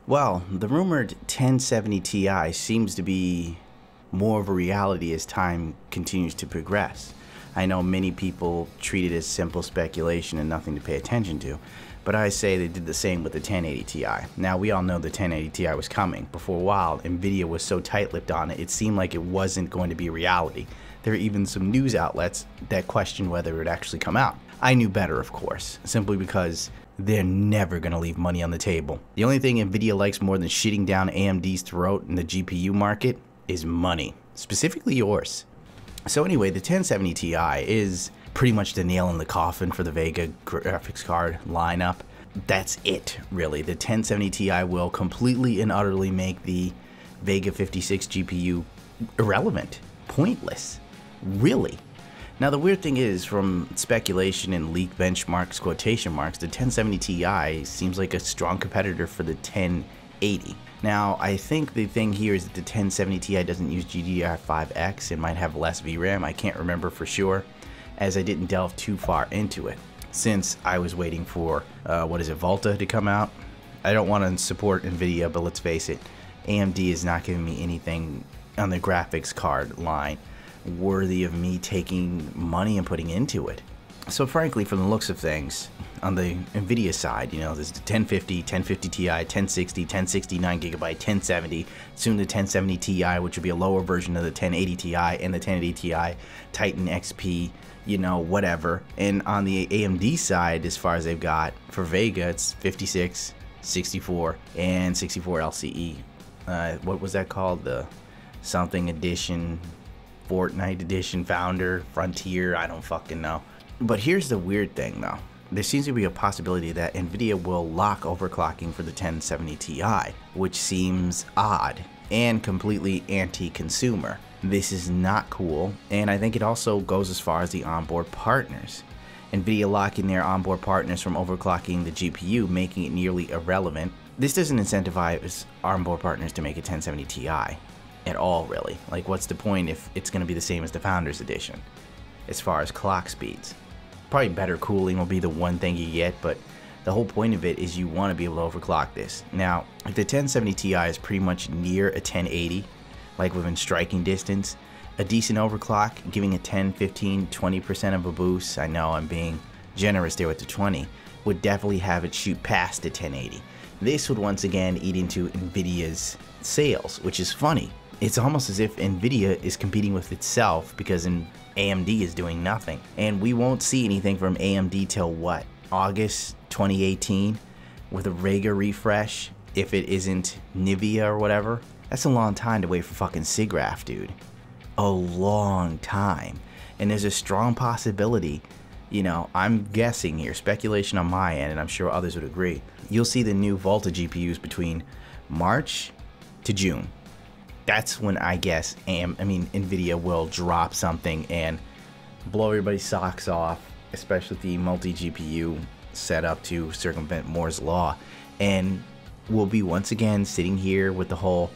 Well, the rumored 1070 Ti seems to be more of a reality as time continues to progress. I know many people treat it as simple speculation and nothing to pay attention to, but I say they did the same with the 1080 Ti. Now, we all know the 1080 Ti was coming, but for a while, NVIDIA was so tight-lipped on it, it seemed like it wasn't going to be a reality. There are even some news outlets that questioned whether it would actually come out. I knew better, of course, simply because they're never going to leave money on the table. The only thing NVIDIA likes more than shitting down AMD's throat in the GPU market is money, specifically yours. So anyway, the 1070 Ti is pretty much the nail in the coffin for the Vega graphics card lineup. That's it, really. The 1070 Ti will completely and utterly make the Vega 56 GPU irrelevant, pointless, really. Now, the weird thing is, from speculation and leaked benchmarks, quotation marks, the 1070 Ti seems like a strong competitor for the 1080. Now, I think the thing here is that the 1070 Ti doesn't use GDDR5X and might have less VRAM. I can't remember for sure, as I didn't delve too far into it, since I was waiting for, Volta to come out. I don't want to support NVIDIA, but let's face it, AMD is not giving me anything on the graphics card line worthy of me taking money and putting into it. So frankly, from the looks of things, on the NVIDIA side, you know, there's the 1050, 1050 Ti, 1060, 1069 gigabyte, 1070, soon the 1070 Ti, which would be a lower version of the 1080 Ti, and the 1080 Ti, Titan XP, you know, whatever. And on the AMD side, as far as they've got, for Vega, it's 56, 64, and 64 LCE. What was that called? The something edition, Fortnite edition, Founder, Frontier, I don't fucking know. But here's the weird thing though. There seems to be a possibility that NVIDIA will lock overclocking for the 1070 Ti, which seems odd and completely anti-consumer. This is not cool, and I think it also goes as far as the onboard partners. NVIDIA locking their onboard partners from overclocking the GPU, making it nearly irrelevant. This doesn't incentivize onboard partners to make a 1070 Ti at all, really. Like, what's the point if it's going to be the same as the Founders Edition as far as clock speeds? Probably better cooling will be the one thing you get, but the whole point of it is you want to be able to overclock this. Now, if the 1070 Ti is pretty much near a 1080, like within striking distance, a decent overclock, giving a 10, 15, 20% of a boost, I know I'm being generous there with the 20, would definitely have it shoot past the 1080. This would once again eat into NVIDIA's sales, which is funny. It's almost as if NVIDIA is competing with itself because AMD is doing nothing. And we won't see anything from AMD till what? August 2018 with a Vega refresh, if it isn't NVIDIA or whatever. That's a long time to wait for fucking SIGGRAPH, dude. A long time. And there's a strong possibility, you know, I'm guessing here, speculation on my end, and I'm sure others would agree, you'll see the new Volta GPUs between March to June. That's when I guess NVIDIA will drop something and blow everybody's socks off, especially the multi-GPU setup to circumvent Moore's Law. And we'll be once again sitting here with the whole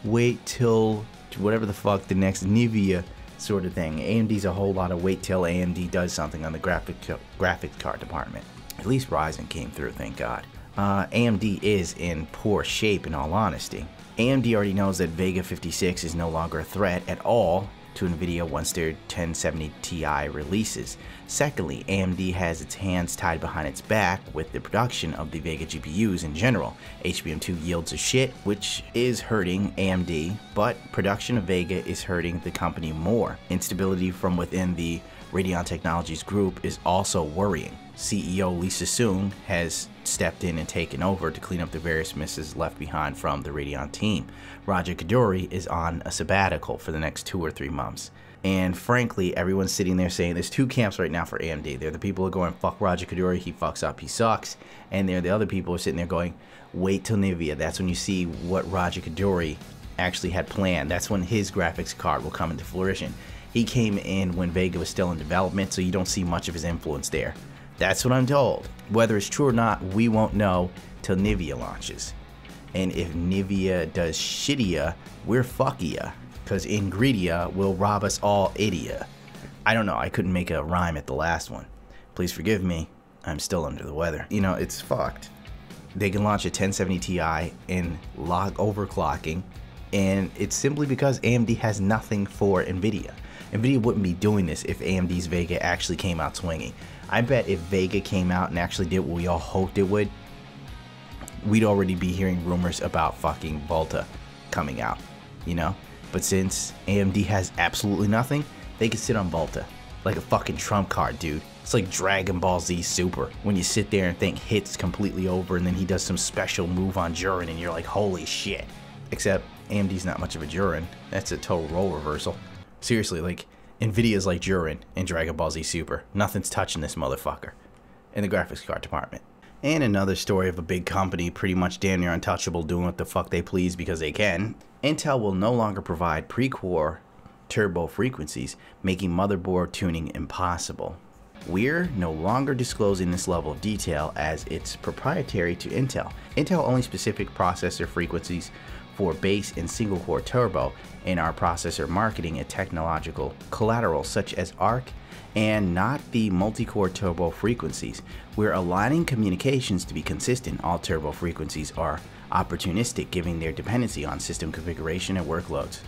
wait till whatever the fuck the next NVIDIA sort of thing. AMD's a whole lot of wait till AMD does something on the graphics card department. At least Ryzen came through, thank God. AMD is in poor shape, in all honesty. AMD already knows that Vega 56 is no longer a threat at all to NVIDIA once their 1070 Ti releases. Secondly, AMD has its hands tied behind its back with the production of the Vega GPUs in general. HBM2 yields are shit, which is hurting AMD, but production of Vega is hurting the company more. Instability from within the Radeon Technologies group is also worrying. CEO Lisa Soong has stepped in and taken over to clean up the various misses left behind from the Radeon team. Raja Koduri is on a sabbatical for the next 2 or 3 months. And frankly, everyone's sitting there saying there's two camps right now for AMD. They're the people who are going, fuck Raja Koduri, he fucks up, he sucks. And they're the other people who are sitting there going, wait till NVIDIA. That's when you see what Raja Koduri actually had planned. That's when his graphics card will come into fruition. He came in when Vega was still in development, so you don't see much of his influence there. That's what I'm told. Whether it's true or not, we won't know till NVIDIA launches. And if NVIDIA does shittier, we're fuckier, because Ingridia will rob us all idia. I don't know, I couldn't make a rhyme at the last one. Please forgive me, I'm still under the weather. You know, it's fucked. they can launch a 1070 Ti in log overclocking, and it's simply because AMD has nothing for NVIDIA. NVIDIA wouldn't be doing this if AMD's Vega actually came out swinging. I bet if Vega came out and actually did what we all hoped it would, we'd already be hearing rumors about fucking Volta coming out, you know? But since AMD has absolutely nothing, they can sit on Volta like a fucking trump card, dude. It's like Dragon Ball Z Super, when you sit there and think Hit's completely over and then he does some special move on Jurin and you're like, holy shit. Except AMD's not much of a Jurin. That's a total role reversal. Seriously, like, NVIDIA's like Jurin in Dragon Ball Z Super. Nothing's touching this motherfucker in the graphics card department. And another story of a big company pretty much damn near untouchable doing what the fuck they please because they can. Intel will no longer provide pre-core turbo frequencies, making motherboard tuning impossible. We're no longer disclosing this level of detail as it's proprietary to Intel. Intel only specific processor frequencies for base and single core turbo in our processor marketing and technological collateral such as ARC, and not the multi-core turbo frequencies. We're aligning communications to be consistent. All turbo frequencies are opportunistic, given their dependency on system configuration and workloads.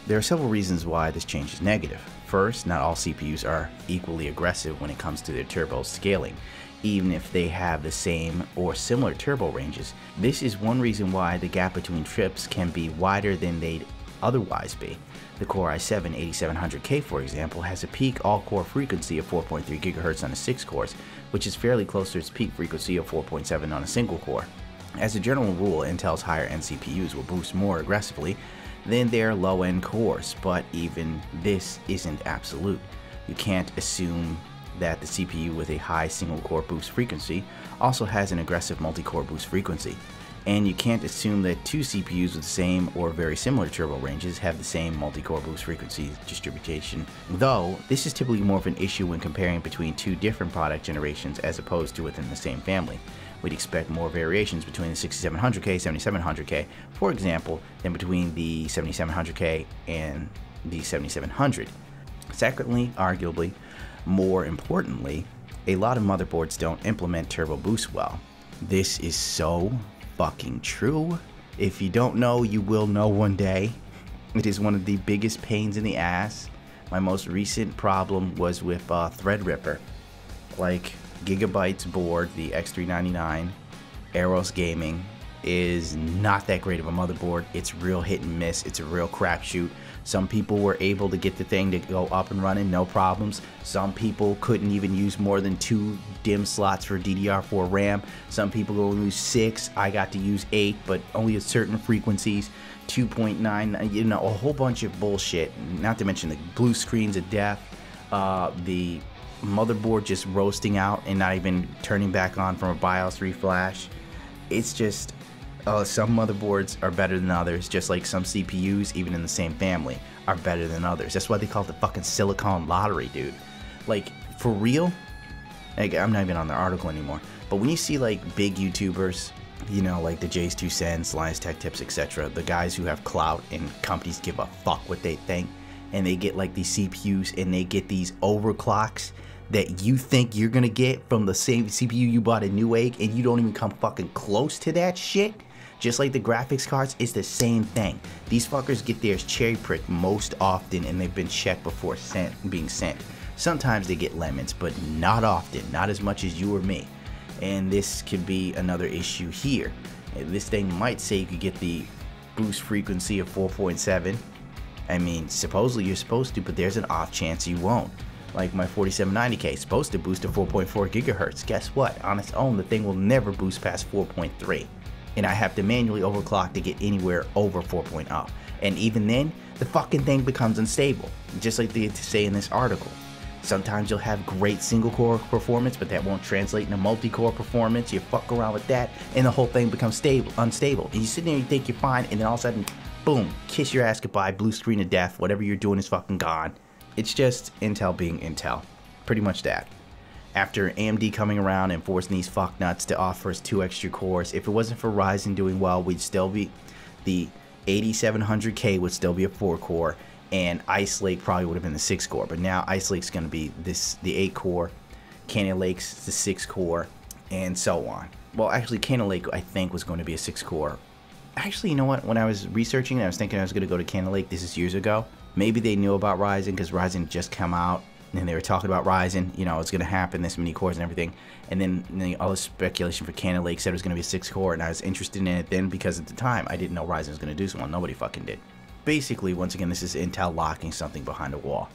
There are several reasons why this change is negative. First, not all CPUs are equally aggressive when it comes to their turbo scaling, even if they have the same or similar turbo ranges. This is one reason why the gap between trips can be wider than they'd otherwise be. The Core i7-8700K, for example, has a peak all-core frequency of 4.3 GHz on a 6 cores, which is fairly close to its peak frequency of 4.7 on a single core. As a general rule, Intel's higher-end CPUs will boost more aggressively than their low-end cores, but even this isn't absolute. You can't assume that the CPU with a high single-core boost frequency also has an aggressive multi-core boost frequency. And you can't assume that two CPUs with the same or very similar turbo ranges have the same multi-core boost frequency distribution, though this is typically more of an issue when comparing between two different product generations as opposed to within the same family. We'd expect more variations between the 6700K, 7700K, for example, than between the 7700K and the 7700. Secondly, arguably, more importantly, a lot of motherboards don't implement turbo boost well. This is so fucking true. If you don't know, you will know one day. It is one of the biggest pains in the ass. My most recent problem was with Threadripper. Like, Gigabyte's board, the X399 Aeros Gaming, is not that great of a motherboard. It's real hit and miss. It's a real crapshoot. Some people were able to get the thing to go up and running, no problems. Some people couldn't even use more than 2 DIMM slots for DDR4 RAM. Some people go use 6. I got to use 8, but only at certain frequencies. 2.9, you know, a whole bunch of bullshit. Not to mention the blue screens of death, the motherboard just roasting out and not even turning back on from a BIOS reflash. It's just, some motherboards are better than others, just like some CPUs, even in the same family, are better than others. That's why they call it the fucking silicon lottery, dude. Like, for real? Like, I'm not even on their article anymore, but when you see like big YouTubers, you know, like the Jay's 2 Cents, Lions Tech Tips, etc., the guys who have clout and companies give a fuck what they think, and they get like these CPUs and they get these overclocks that you think you're gonna get from the same CPU you bought at Newegg, and you don't even come fucking close to that shit. Just like the graphics cards, it's the same thing. These fuckers get theirs cherry pricked most often, and they've been checked before being sent. Sometimes they get lemons, but not often, not as much as you or me. And this could be another issue here. This thing might say you could get the boost frequency of 4.7. I mean, supposedly you're supposed to, but there's an off chance you won't. Like my 4790K is supposed to boost to 4.4 gigahertz. Guess what? On its own, the thing will never boost past 4.3. And I have to manually overclock to get anywhere over 4.0. And even then, the fucking thing becomes unstable. Just like they say in this article. Sometimes you'll have great single core performance, but that won't translate into multi-core performance. You fuck around with that, and the whole thing becomes unstable. And you sit there and you think you're fine, and then all of a sudden, boom, kiss your ass goodbye, blue screen of death, whatever you're doing is fucking gone. It's just Intel being Intel. Pretty much that. After AMD coming around and forcing these fucknuts to offer us 2 extra cores, if it wasn't for Ryzen doing well, we'd still be, the 8700K would still be a 4-core, and Ice Lake probably would have been the 6-core. But now Ice Lake's going to be the 8-core, Canyon Lake's the 6-core, and so on. well, actually, Cannon Lake, I think, was going to be a 6-core. Actually, you know what? When I was researching, I was thinking I was going to go to Cannon Lake. This is years ago. Maybe they knew about Ryzen because Ryzen just come out, and they were talking about Ryzen. You know, it's going to happen, this many cores and everything. And then all the speculation for Cannon Lake said it was going to be a 6-core, and I was interested in it then because at the time, I didn't know Ryzen was going to do so well. Nobody fucking did. Basically, once again, this is Intel locking something behind a wall.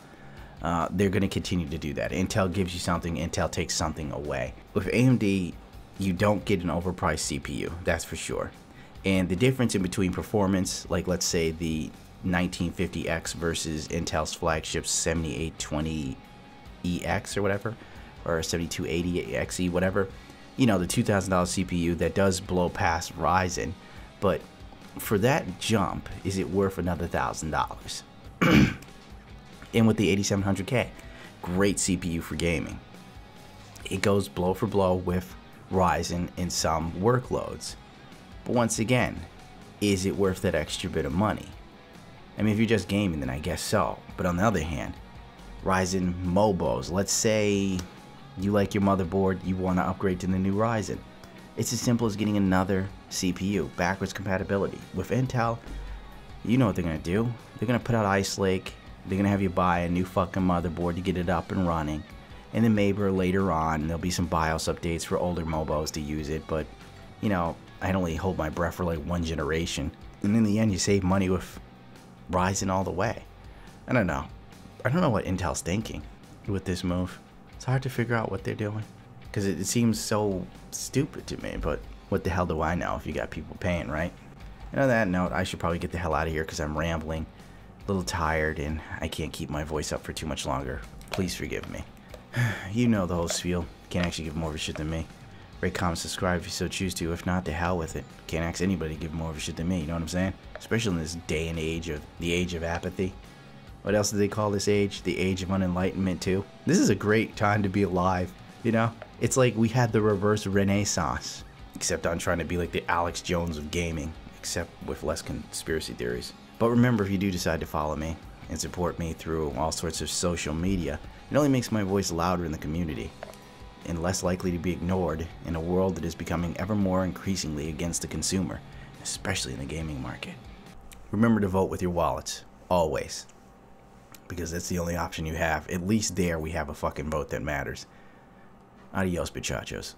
They're going to continue to do that. Intel gives you something, Intel takes something away. With AMD, you don't get an overpriced CPU, that's for sure. And the difference in between performance, like let's say the 1950X versus Intel's flagship 7820EX or whatever, or 7280XE, whatever, you know, the $2,000 CPU that does blow past Ryzen, but for that jump, is it worth another $1,000? And with the 8700K, great CPU for gaming. It goes blow for blow with Ryzen in some workloads. But once again, is it worth that extra bit of money? I mean, if you're just gaming, then I guess so. But on the other hand, Ryzen Mobos, let's say you like your motherboard, you want to upgrade to the new Ryzen. It's as simple as getting another CPU, backwards compatibility. With Intel, you know what they're going to do. They're going to put out Ice Lake. They're going to have you buy a new fucking motherboard to get it up and running. And then maybe later on, there'll be some BIOS updates for older Mobos to use it. But, you know, I'd only hold my breath for like one generation. And in the end, you save money with Ryzen all the way. I don't know. I don't know what Intel's thinking with this move. It's hard to figure out what they're doing. Because it seems so stupid to me. But what the hell do I know if you got people paying, right? And on that note, I should probably get the hell out of here because I'm rambling. A little tired and I can't keep my voice up for too much longer. Please forgive me. You know the whole spiel. Can't actually give more of a shit than me. Rate, comment, subscribe if you so choose to. If not, to hell with it. Can't ask anybody to give more of a shit than me, you know what I'm saying? Especially in this day and age of the age of apathy. What else do they call this age? The age of unenlightenment too. This is a great time to be alive, you know? It's like we had the reverse renaissance. Except I'm trying to be like the Alex Jones of gaming. Except with less conspiracy theories. But remember, if you do decide to follow me and support me through all sorts of social media, it only makes my voice louder in the community and less likely to be ignored in a world that is becoming ever more increasingly against the consumer, especially in the gaming market. Remember to vote with your wallets, always, because that's the only option you have. At least there we have a fucking vote that matters. Adios, bichachos.